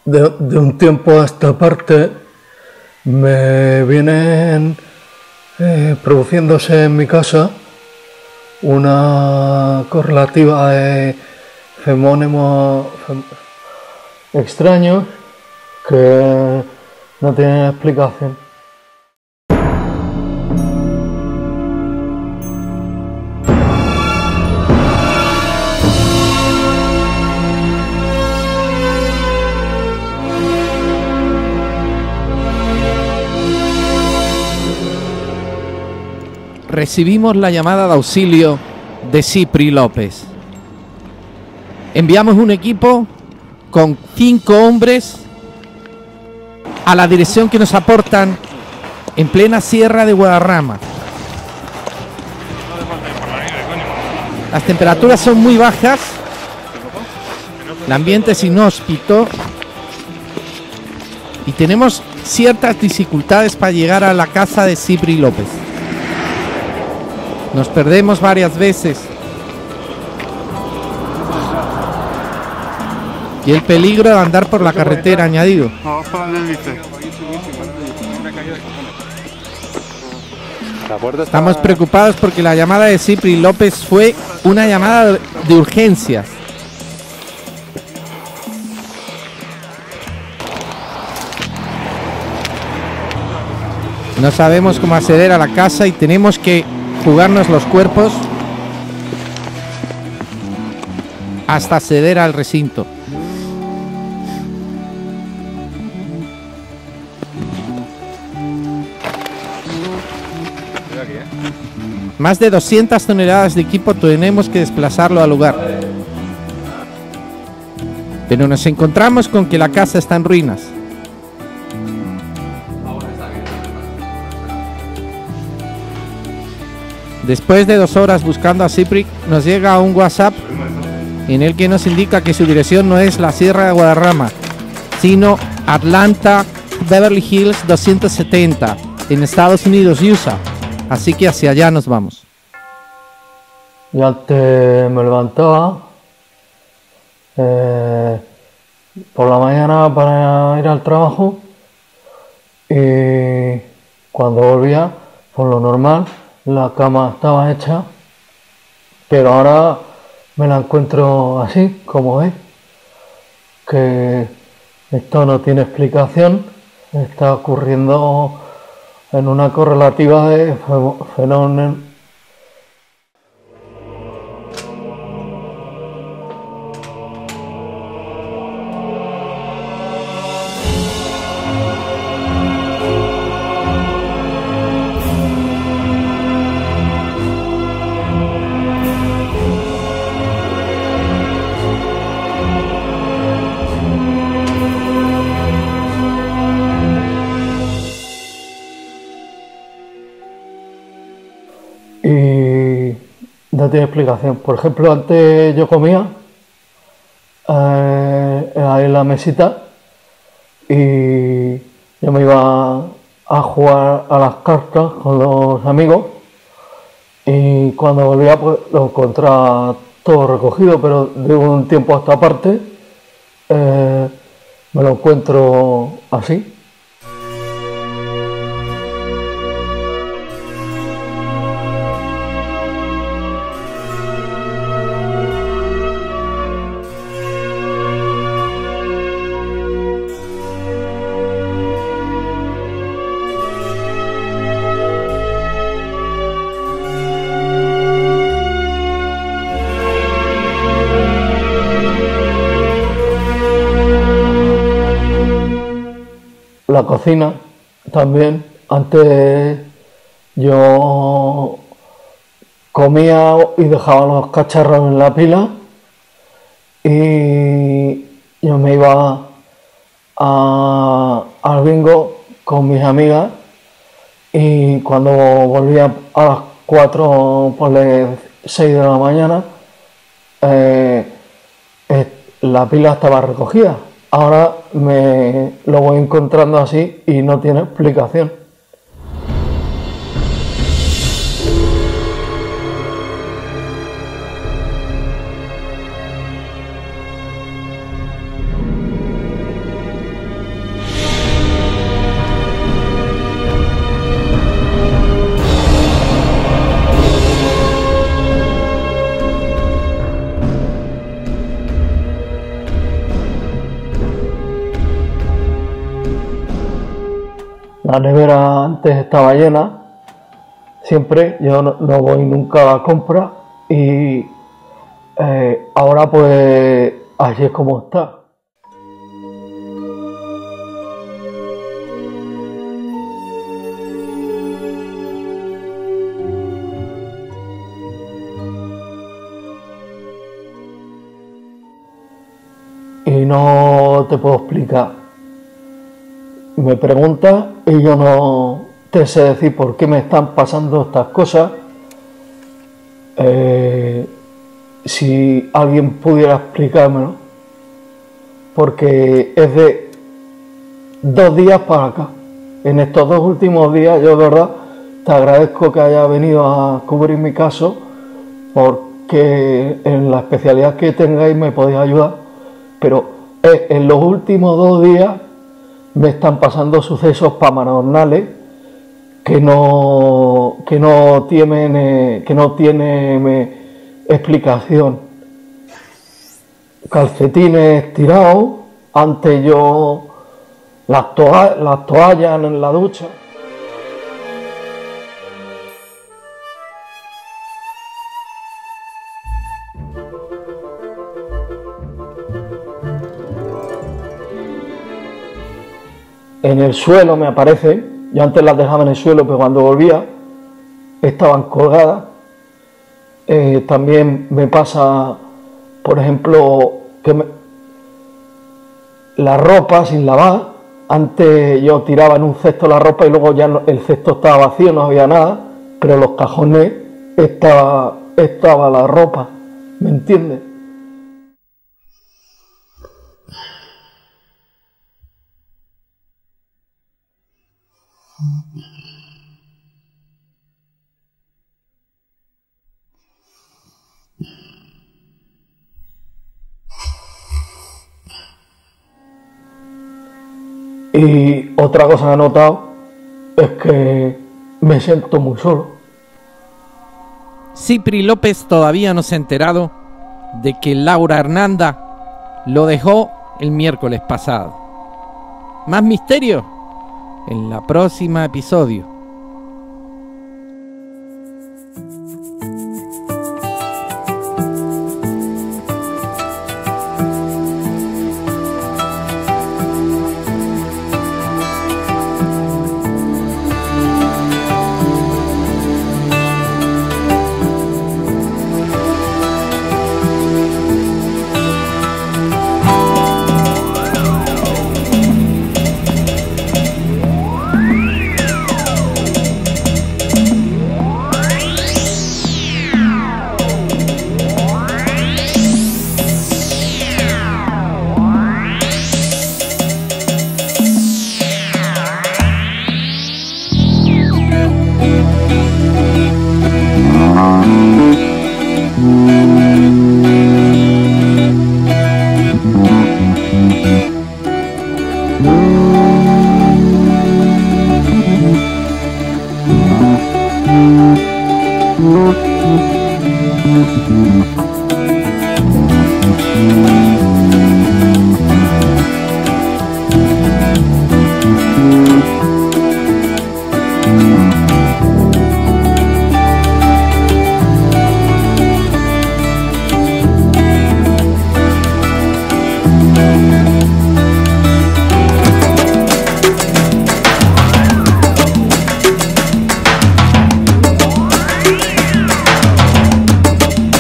de un tiempo a esta parte me vienen produciéndose en mi casa una correlativa de femónimos extraños que no tienen explicación. Recibimos la llamada de auxilio de Cipri López. Enviamos un equipo con 5 hombres a la dirección que nos aportan en plena sierra de Guadarrama. Las temperaturas son muy bajas, el ambiente es inhóspito y tenemos ciertas dificultades para llegar a la casa de Cipri López. Nos perdemos varias veces y el peligro de andar por la carretera añadido. Estamos preocupados porque la llamada de Cipri López fue una llamada de urgencias. No sabemos cómo acceder a la casa y tenemos que jugarnos los cuerpos hasta acceder al recinto. Más de 200 toneladas de equipo tenemos que desplazarlo al lugar. Pero nos encontramos con que la casa está en ruinas. Después de 2 horas buscando a Cipri, nos llega un WhatsApp en el que nos indica que su dirección no es la Sierra de Guadarrama, sino Atlanta, Beverly Hills 270, en Estados Unidos, USA. Así que hacia allá nos vamos. Y antes me levantaba por la mañana para ir al trabajo y cuando volvía, por lo normal, la cama estaba hecha, pero ahora me la encuentro así, como es, que esto no tiene explicación, está ocurriendo en una correlativa de fenómenos. Y no tiene explicación. Por ejemplo, antes yo comía ahí en la mesita y yo me iba a jugar a las cartas con los amigos y cuando volvía pues lo encontraba todo recogido, pero de un tiempo a esta parte me lo encuentro así. La cocina también, antes yo comía y dejaba los cacharros en la pila y yo me iba al bingo con mis amigas y cuando volvía a las 4, por las 6 de la mañana, la pila estaba recogida. Ahora me lo voy encontrando así y no tiene explicación. La nevera antes estaba llena, siempre, yo no voy nunca a la compra y ahora pues así es como está. Y no te puedo explicar. Me preguntas y yo no te sé decir por qué me están pasando estas cosas. Si alguien pudiera explicármelo, porque es de 2 días para acá. En estos 2 últimos días, yo de verdad te agradezco que hayas venido a cubrir mi caso, porque en la especialidad que tengáis me podéis ayudar, pero en los últimos 2 días me están pasando sucesos paranormales que no tienen explicación. Calcetines tirados, antes yo las toallas en la ducha. En el suelo me aparecen, yo antes las dejaba en el suelo, pero cuando volvía estaban colgadas. También me pasa, por ejemplo, que la ropa sin lavar. Antes yo tiraba en un cesto la ropa y luego ya el cesto estaba vacío, no había nada, pero en los cajones estaba la ropa, ¿me entiendes? Y otra cosa que he notado es que me siento muy solo. Cipri López todavía no se ha enterado de que Laura Hernanda lo dejó el miércoles pasado. Más misterio en la próxima episodio.